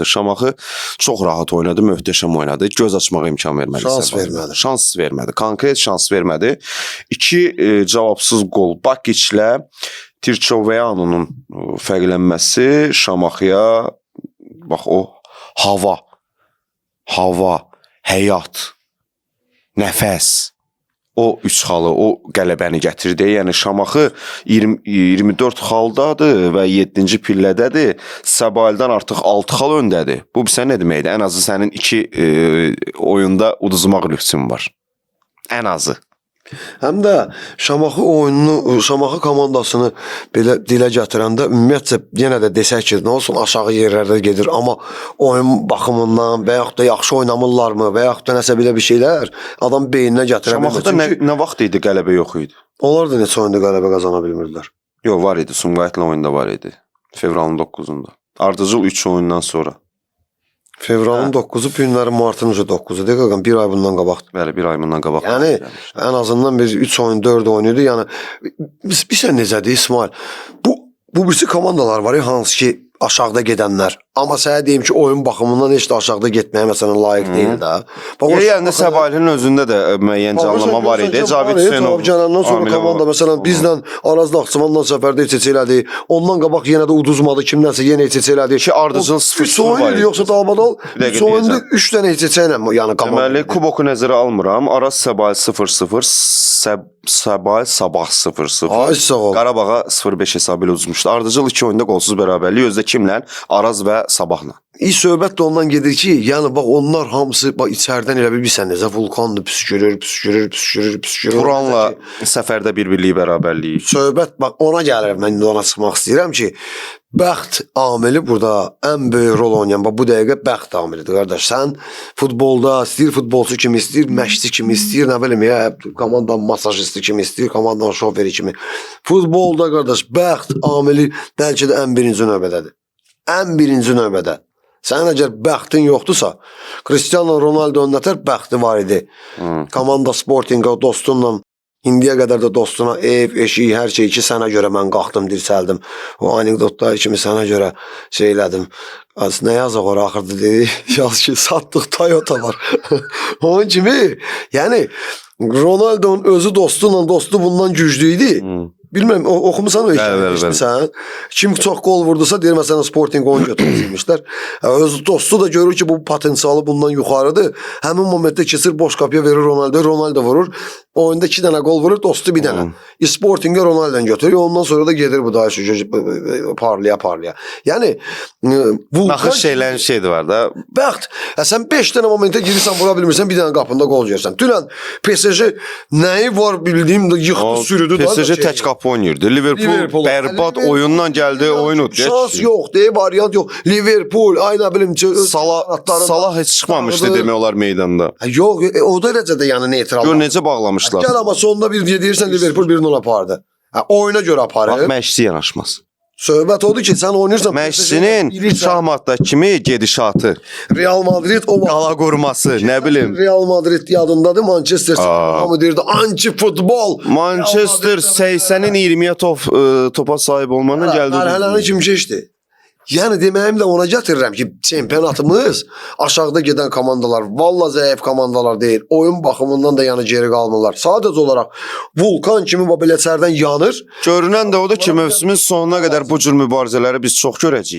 rahatdır. Şamaxı çox rahat oynadı, möhtəşəm oynadı. Göz açmağa imkan vermədi. Şans vermədi. Konkret şans vermədi. 2 cavabsız qol. Bakiclə Tirçoveyanonun fərqlənməsi Şamaxıya bax o hava, həyat, nəfəs, o 3 xalı, o qələbəni gətirdi. Yəni Şamaxı 24 xaldadır və 7-ci pillədədir. Səbaildən artıq 6 xal öndədir. Bu bizə nə deməkdir? Ən azı sənin 2 oyunda uduzmaq lüksün var. Ən azı. Həm də Şamaxı oyununu, Şamaxı komandasını belə dilə gətirəndə ümumiyyətcə yenə də desək ki, nə olsun aşağı yerlərdə gedir, amma oyun baxımından və yaxud da yaxşı oynamırlarmı və yaxud da nəsə belə bir şeylər adam beyninə gətirə bilmir. Şamaxıda nə vaxt idi qələbə yox idi? Onlar da neçə oyunda qələbə qazana bilmirdilər. Yox, var idi. Sumqayıtla oyunda var idi. Fevralın 9-unda. Ardıcıl 3 oyundan sonra. Fevralın 9-u, bu günlərin martın 9-u. Dəqiqən bir ay bundan qabaqdır. Bəli, bir ay bundan qabaq. Yəni ən azından biz 3 oyun, 4 oyun idi. Yəni bilirsən necədir İsmail? Bu birisi komandalar var ya, hansı ki aşağıda gedənlər. Amma sənə deyim ki, oyun baxımından heç də aşağıda getməyə məsələn layiq deyil də. Yəni Səbailin özündə də müəyyən canlama var idi. Cavid Hüseynov gələndən sonra komanda məsələn bizlə Araz Naxçıvanla səfərdə heç elədi. Ondan qabaq yenə də uduzmadı, kimdənsə yenə heç elədi. Ki Ardıcıl 0-0 var idi. Yoxsa dalbadal sonunda 3 dənə heç ilə yəni komanda. Deməli kuboku nəzərə almıram. Araz Səbail 0-0, Səbail Sabah 0-0. Ay sağ ol. Qarabağa 0-5 hesabı ilə uduzmuşdu. Ardıcıl 2 oyunda qolsuz bərabərlik özdə kimlə? Araz və Sabahla. Söhbət də ondan gedir ki, yəni bax onlar hamısı bax içəridən elə bilirsən necə vulkandır, püskürür. Turanla səfərdə bir-birlik bərabərlik. Söhbət bax ona gəlir. Mən indi ona çıxmaq istəyirəm ki, bəxt amili burada ən böyük rol oynayan bax bu dəqiqə bəxt amilidir qardaş. Sən futbolda istəyir futbolçu kimi istəyir, məşqçi kimi istəyir, nə bilim ya, komandanın masajisti kimi istəyir, komandanın şoferi kimi. Futbolda qardaş bəxt amili bəlkə də ən birinci növbədədir. Ən birinci növbədə. Sən əgər bəxtin yoxdursa, Cristiano Ronaldo nətər bəxti var idi. Komanda Sporting'a dostunla, indiyə qədər də dostuna ev, eşik, hər şey ki, sənə görə mən qalxdım, dirsəldim. O anekdotlar kimi sənə görə şey elədim. Nə yazıq oraya axırda dedi, yaz ki, satdıq Toyota var. Onun kimi, yəni Ronaldo'nun özü dostunla, dostu bundan güclü idi. Bilmem oxumusan o işləmişsən. Kim çox qol vurdusa deyir məsələn Sporting onu götürmüşlər. Öz dostu da görür ki bu potensialı bundan yuxarıdır. Həmin momentdə keçir boş qapıya verir Ronaldo vurur. Oyunda 2 dənə qol vurur, dostu bir dənə. Sporting'e Ronaldo'nu götürür. Ondan sonra da gedir bu daha şu parlaya. Yəni naxır şeylərin şeydi var da. Bəxt. Sən 5 dənə momentə girirsən, vura bilmirsən, bir dənə qapında qol yersən. Dünən PSG nəyi var bildiyim də yıxdı, sürüdü. PSG tək qapı oynayırdı. Liverpool bərbad oyundan gəldi, oyun utdu. Şans yox, variant yox. Liverpool, ayna bilim Salah heç çıxmamışdı demək olar meydanda. Yox, o dərəcədə yəni neytral. Gör necə bağlamışlar. Gəl amma sonunda bir deyirsən Liverpool 1-0 apardı. Oyuna görə aparır. Bax məşqçi yanaşmaz. Söhbət odur ki, sən oynayırsan. Məşqçinin şahmatda kimi gedişatı. Real Madrid o qala qurması, nə bilim. Real Madrid yadındadır, Manchester City. Amma deyirdi anti-futbol. Manchester 80-in 20-yə topa sahib olmanın gəldi. Mərhələni kim keçdi? Yəni deməyim də ona gətirirəm ki, çempionatımız aşağıda gedən komandalar, valla zəif komandalar deyil. Oyun baxımından da yəni geri qalmırlar. Sadəcə olaraq vulkan kimi belə içərdən yanır. Görünən də odur ki, mövsümün sonuna qədər bu cür mübarizələri biz çox görəcəyik.